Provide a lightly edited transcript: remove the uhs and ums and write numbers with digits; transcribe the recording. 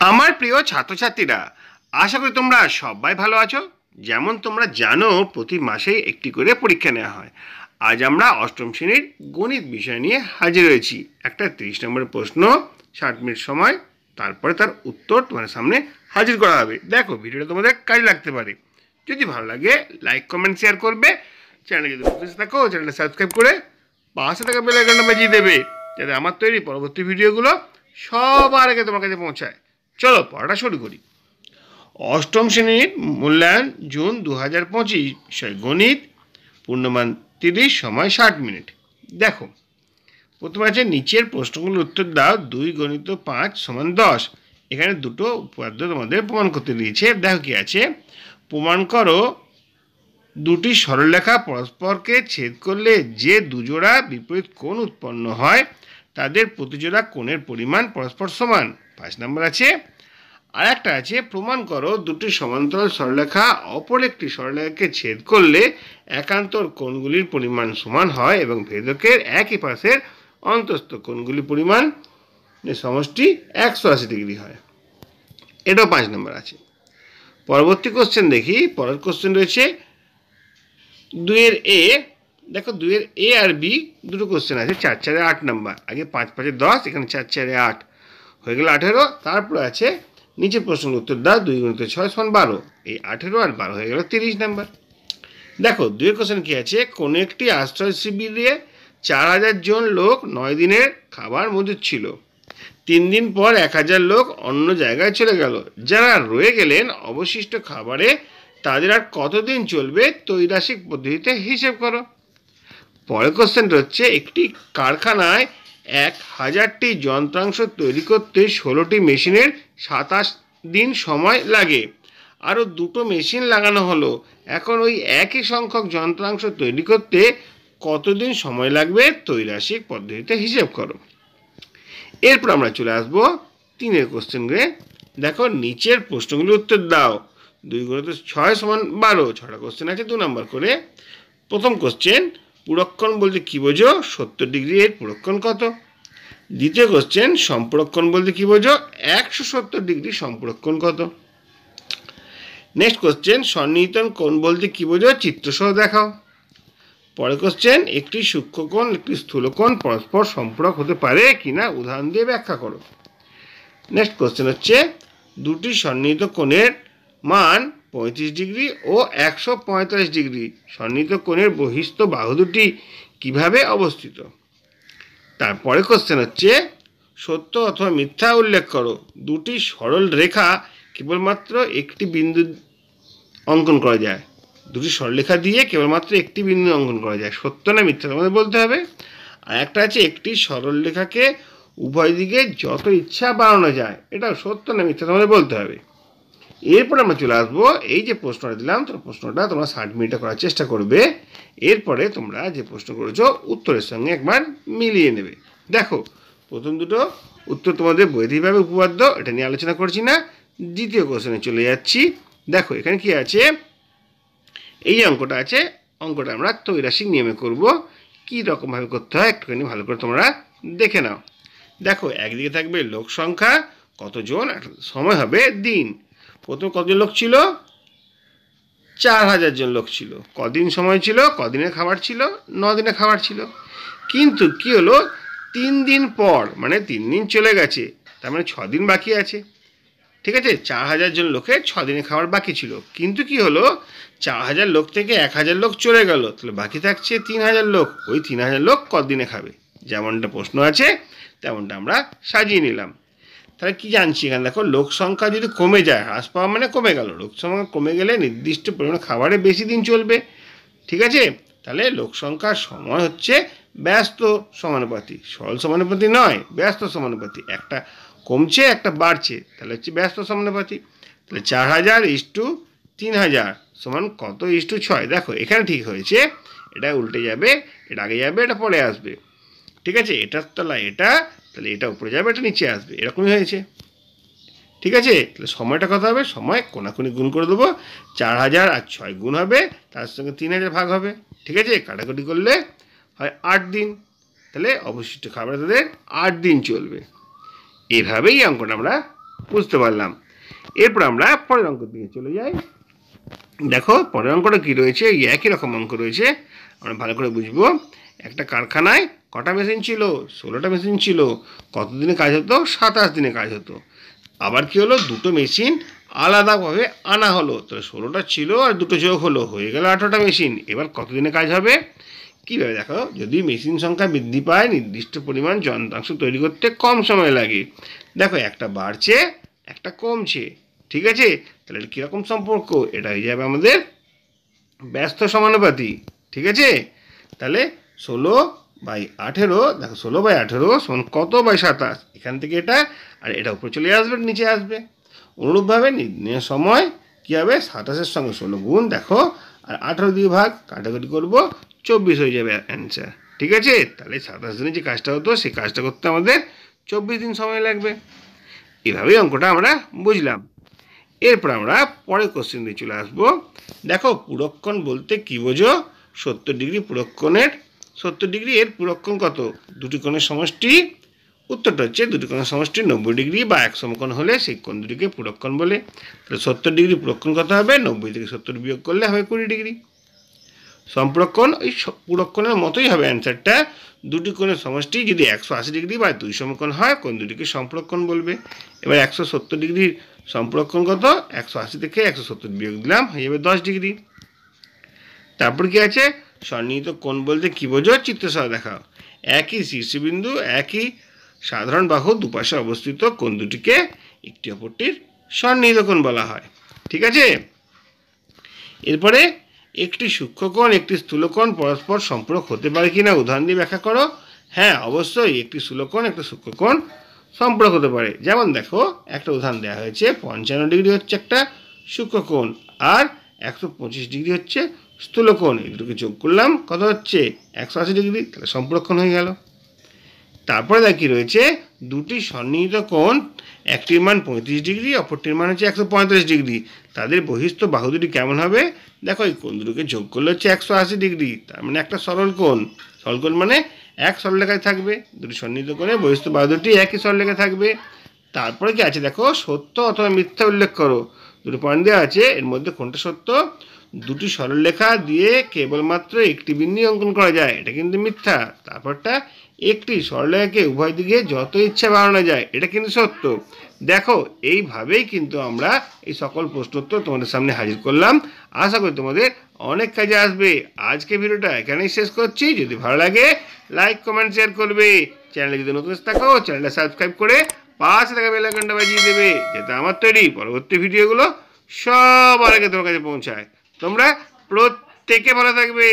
আমার প্রিয় ছাত্রছাত্রীরা, আশা করি তোমরা সবাই ভালো আছো। যেমন তোমরা জানো, প্রতি মাসেই একটি করে পরীক্ষা নেওয়া হয়। আজ আমরা অষ্টম শ্রেণীর গণিত বিষয় নিয়ে হাজির হয়েছি। একটা 30 নম্বরের প্রশ্ন, 60 মিনিট সময়, তারপরে তার উত্তর তোমাদের সামনে হাজির করা হবে। দেখো, ভিডিওটা তোমাদের কাজে লাগতে পারে। যদি ভালো লাগে লাইক কমেন্ট শেয়ার করবে। চ্যানেলে যদি নতুন থাকো, চ্যানেলটা সাবস্ক্রাইব করে পাশে থাকা বেল আইকনটা বাজিয়ে দেবে, যাতে আমার তৈরি পরবর্তী ভিডিওগুলো সবার আগে তোমার কাছে পৌঁছায়। চলো পড়াটা শুরু করি। অষ্টম শ্রেণীর মূল্যায়ন জুন 2025, বিষয় গণিত, পূর্ণমান 30, সময় 60 মিনিট। দেখো, প্রথমে আছে নিচের প্রশ্নগুলোর উত্তর দাও। 2 গুণিত 5 সমান 10। এখানে দুটো উপপাদ্য তোমাদের প্রমাণ করতে দিয়েছে। দেখো কি আছে, প্রমাণ করো দুটি সরলরেখা পরস্পরকে ছেদ করলে যে দুজোড়া বিপরীত কোণ উৎপন্ন হয় তাদের প্রতিজোড়া কোণের পরিমাণ পরস্পর সমান। 5 নম্বর আছে। আর একটা আছে, প্রমাণ করো দুটি সমান্তরাল সরলরেখা অপর একটি সরলরেখাকে ছেদ করলে একান্তর কোণগুলির পরিমাণ সমান হয় এবং ভেদকের একই পাশের অন্তস্থ কোণগুলির পরিমাণ সমষ্টি 180 ডিগ্রি হয়। এটাও 5 নম্বর আছে। পরবর্তী কোশ্চেন দেখি। পরের কোশ্চেন রয়েছে 2 এর এ। দেখো, 2 এর এ আর বি দুটো কোশ্চেন আছে। 4 4 8 নম্বর। আগে 5 5 10, এখানে 4 4 8 হয়ে গেল 18। তারপরে আছে নিচে প্রশ্নের উত্তর দাও। 2 গুণিত 6 সমান 12। এই 18 আর 12 হয়ে গেল 30 নাম্বার। দেখো, 2 এর কোশ্চেন কি আছে, কোন একটি আশ্রয় শিবিরে 4000 জন লোক 9 দিনের খাবার মজুদ ছিল। 3 দিন পর 1000 লোক অন্য জায়গায় চলে গেল। যারা রয়ে গেলেন অবশিষ্ট খাবারে তাদের আর কতদিন চলবে ত্রৈরাশিক পদ্ধতিতে হিসেব করো। পরের কোশ্চেনটা হচ্ছে, একটি কারখানায় 1000টি যন্ত্রাংশ তৈরি করতে 16টি মেশিনের 27 দিন সময় লাগে। আরও 2টো মেশিন লাগানো হলো। এখন ওই একই সংখ্যক যন্ত্রাংশ তৈরি করতে কতদিন সময় লাগবে ত্রৈরাশিক পদ্ধতিতে হিসেব করো। এরপর আমরা চলে আসবো 3 কোশ্চেনে। দেখো, নিচের প্রশ্নগুলোর উত্তর দাও। 2 গুণিত 6 সমান 12। 6টা কোশ্চেন আছে 2 নম্বর করে। প্রথম কোশ্চেন, পুরক্ষণ বলতে কি বোঝো? 70 ডিগ্রি এর পুরক্ষণ কত? দ্বিতীয় কোশ্চেন, সম্পূরকক্ষণ বলতে কি বোঝো? 170 ডিগ্রি সম্পূরকক্ষণ কত? নেক্সট কোশ্চেন, সন্নিহিতন কোণ বলতে কি বোঝো? চিত্রসহ দেখাও। পরের কোশ্চেন, একটি সূক্ষ্মকোণ একটি স্থূলকোণ পরস্পর সম্পূরক হতে পারে কিনা উদাহরণ দিয়ে ব্যাখ্যা করো। নেক্সট কোশ্চেন হচ্ছে, দুটি সন্নিহিত কোণের মান 35 ডিগ্রি ও 145 ডিগ্রি। সন্নিহিত কোণের বহিস্থ বাহু দুটি কিভাবে অবস্থিত? তারপরে কোশ্চেন হচ্ছে, সত্য অথবা মিথ্যা উল্লেখ করো। দুটি সরল রেখা কেবলমাত্র একটি বিন্দু অঙ্কন করা যায়। দুটি সরলরেখা দিয়ে কেবলমাত্র একটি বিন্দু অঙ্কন করা যায়। সত্য না মিথ্যা তোমাদের বলতে হবে। আর একটা আছে, একটি সরল রেখাকে উভয় দিকে যত ইচ্ছা বাড়ানো যায়। এটাও সত্য না মিথ্যা তোমাদের বলতে হবে। এরপরে আমরা চলে আসবো, এই যে প্রশ্নটা দিলাম, তোর প্রশ্নটা তোমরা 60 মিনিটে করার চেষ্টা করবে। এরপরে তোমরা যে প্রশ্ন করেছো উত্তরের সঙ্গে একবার মিলিয়ে নেবে। দেখো, প্রথম দুটো উত্তর তোমাদের বৈধিকভাবে উপপাদ্য, এটা নিয়ে আলোচনা করছি না। দ্বিতীয় কোশ্চেনে চলে যাচ্ছি। দেখো, এখানে কি আছে, এই অঙ্কটা আছে। অঙ্কটা আমরা ত্রৈরাশিক নিয়মে করব। কী রকমভাবে করতে হয় একটুখানি ভালো করে তোমরা দেখে নাও। দেখো, একদিকে থাকবে লোক সংখ্যা কতজন, সময় হবে দিন। প্রথম কতজন লোক ছিল? 4000 জন লোক ছিল। কদিন সময় ছিল? কদিনের খাবার ছিল? 9 দিনের খাবার ছিল। কিন্তু কি হলো, 3 দিন পর, মানে 3 দিন চলে গেছে, তার মানে 6 দিন বাকি আছে। ঠিক আছে, 4000 জন লোকের 6 দিনের খাবার বাকি ছিল। কিন্তু কি হলো, 4000 লোক থেকে 1000 লোক চলে গেল, তাহলে বাকি থাকছে 3000 লোক। ওই 3000 লোক কদিনে খাবে? যেমনটা প্রশ্ন আছে তেমনটা আমরা সাজিয়ে নিলাম। তাহলে কি জানছি এখানে, দেখো, লোক সংখ্যা যদি কমে যায়, হ্রাস পাওয়া মানে কমে গেল। লোক সংখ্যা কমে গেলে নির্দিষ্ট পরিমাণে খাবারে বেশি দিন চলবে। ঠিক আছে, তাহলে লোক সংখ্যার সময় হচ্ছে ব্যস্ত সমানুপাতি, সরল সমানুপাতি নয়, ব্যস্ত সমানুপাতি। একটা কমছে একটা বাড়ছে, তাহলে হচ্ছে ব্যস্ত সমানুপাতি। তাহলে 4000 = 3000 সমান কত? = 6। দেখো, এখানে ঠিক হয়েছে। এটা উল্টে যাবে, এটা আগে যাবে, এটা পরে আসবে। ঠিক আছে, এটার তলা এটা, তাহলে এটা উপরে যাবে, এটা নিচে আসবে, এরকমই হয়েছে। ঠিক আছে, তাহলে সময়টা কত হবে? সময় কোনাকুনি গুণ করে দেবো। 4000 আর 6 গুণ হবে, তার সঙ্গে 3000 ভাগ হবে। ঠিক আছে, কাটাকুটি করলে হয় 8 দিন। তাহলে অবশিষ্ট খাবার তাদের 8 দিন চলবে। এভাবেই অঙ্কটা আমরা বুঝতে পারলাম। এরপর আমরা পরের অঙ্কের দিকে চলে যাই। দেখো পরের অঙ্কটা কী রয়েছে, এই একই রকম অঙ্ক রয়েছে, আমরা ভালো করে বুঝবো। একটা কারখানায় কটা মেশিন ছিল? 16টা মেশিন ছিল। কত দিনে কাজ হতো? 27 দিনে কাজ হতো। আবার কি হলো, দুটো মেশিন আলাদাভাবে আনা হলো, তো 16টা ছিল আর দুটো যোগ হলো, হয়ে গেল 18টা মেশিন। এবার কত দিনে কাজ হবে? কীভাবে দেখো, যদি মেশিন সংখ্যা বৃদ্ধি পায় নির্দিষ্ট পরিমাণ যন্ত্রাংশ তৈরি করতে কম সময় লাগে। দেখো একটা বাড়ছে একটা কমছে, ঠিক আছে, তাহলে এটা কীরকম সম্পর্ক? এটা হয়ে যাবে আমাদের ব্যস্ত সমানুপাতি, ঠিক আছে। তাহলে 16/18, দেখো 16/18 সমান কত বাই 27, এখান থেকে এটা আর এটা উপরে চলে আসবে, নিচে আসবে। অনুরূপভাবে নির্ণয় সময় কী হবে, 27-এর সঙ্গে 16 গুণ, দেখো আর 18 দিয়ে ভাগ, কাটাকাটি করবো, 24 হয়ে যাবে অ্যান্সার, ঠিক আছে। তাহলে 27 দিনে যে কাজটা হতো সেই কাজটা করতে আমাদের 24 দিন সময় লাগবে। এভাবেই অঙ্কটা আমরা বুঝলাম। এরপর আমরা পরের কোশ্চেন দিয়ে চলে আসবো। দেখো পুরক্ষণ বলতে কী বোঝো? 70 ডিগ্রি পুরক্ষণের 70 ডিগ্রি এর পুরক্ষণ কত? দুটি কোণের সমষ্টি। উত্তরটা হচ্ছে দুটি কোণের সমষ্টি 90 ডিগ্রি বা এক সমকোণ হলে সেই কোণ দুটিকে পুরক্ষণ বলে। তাহলে 70 ডিগ্রি পুরক্ষণ কত হবে? 90 থেকে 70 বিয়োগ করলে হবে 20 ডিগ্রি। সম্পূরকণ ওই পুরক্ষণের মতোই হবে অ্যান্সারটা। দুটি কোণের সমষ্টি যদি 180 ডিগ্রি বা দুই সমকোণ হয়, কোণ দুটিকে সম্পূরকণ বলবে। এবার 170 ডিগ্রির সম্পূরকণ কত? 180 থেকে 170 বিয়োগ দিলাম, হয়ে যাবে 10 ডিগ্রি। তারপর কি আছে? সন্নিহিত কোণ বলতে কী বোঝো? চিত্রসহ দেখাও। একই শীর্ষবিন্দু একই সাধারণ বাহু দুপাশে অবস্থিত কোণ দুটিকে একটি অপরটির সন্নিহিত কোণ বলা হয়, ঠিক আছে। এরপরে একটি সূক্ষ্মকোণ একটি স্থূলকোণ পরস্পর সম্পূরক হতে পারে কিনা উদাহরণ দিয়ে ব্যাখ্যা করো। হ্যাঁ, অবশ্যই একটি স্থূলকোণ একটা সূক্ষ্মকোণ সম্পূরক হতে পারে। যেমন দেখো একটা উদাহরণ দেওয়া হয়েছে, 55 ডিগ্রি হচ্ছে একটা সূক্ষ্মকোণ আর 125 ডিগ্রি হচ্ছে স্থূলকোণ। এই দুটোকে যোগ করলাম, কত হচ্ছে? 180 ডিগ্রি, তাহলে সম্পূরকোণ হয়ে গেল। তারপরে দেখি রয়েছে দুটি সন্নিহিত কোণ, একটির মান 35 ডিগ্রি অপরটির মান হচ্ছে 145 ডিগ্রি। তাদের বহিস্থ বাহু দুটি কেমন হবে? দেখো এই কোণ দুটোকে যোগ করলে হচ্ছে 180 ডিগ্রি, তার মানে একটা সরল কোণ। সরল কোণ মানে এক সরলরেখায় থাকবে, দুটি সন্নিহিত কোণে বহিস্থ বাহু দুটি একই সরলরেখায় থাকবে। তারপরে কি আছে দেখো, সত্য অথবা মিথ্যা উল্লেখ করো। দুটো পয়েন্ট দেওয়া আছে, এর মধ্যে কোনটা সত্য? দুটি সরলরেখা দিয়ে কেবলমাত্র একটি বিন্দু অঙ্কন করা যায়, এটা কিন্তু মিথ্যা। তারপরটা একটি সরলরেখাকে উভয় দিকে যত ইচ্ছা বাড়ানো যায়, এটা কিন্তু সত্য। দেখো এইভাবেই কিন্তু আমরা এই সকল প্রশ্নোত্তর তোমাদের সামনে হাজির করলাম। আশা করি তোমাদের অনেক কাজে আসবে। আজকে ভিডিওটা এখানেই শেষ করছি। যদি ভালো লাগে লাইক কমেন্ট শেয়ার করবে। চ্যানেলে যদি নতুন থাকো চ্যানেলটা সাবস্ক্রাইব করে পাশে থাকা বেল আইকনটা বাজিয়ে দেবে, যাতে আমার তৈরি পরবর্তী ভিডিওগুলো সবার আগে তোমার কাছে পৌঁছায়। তোমরা প্রত্যেকে ভালো থাকবে।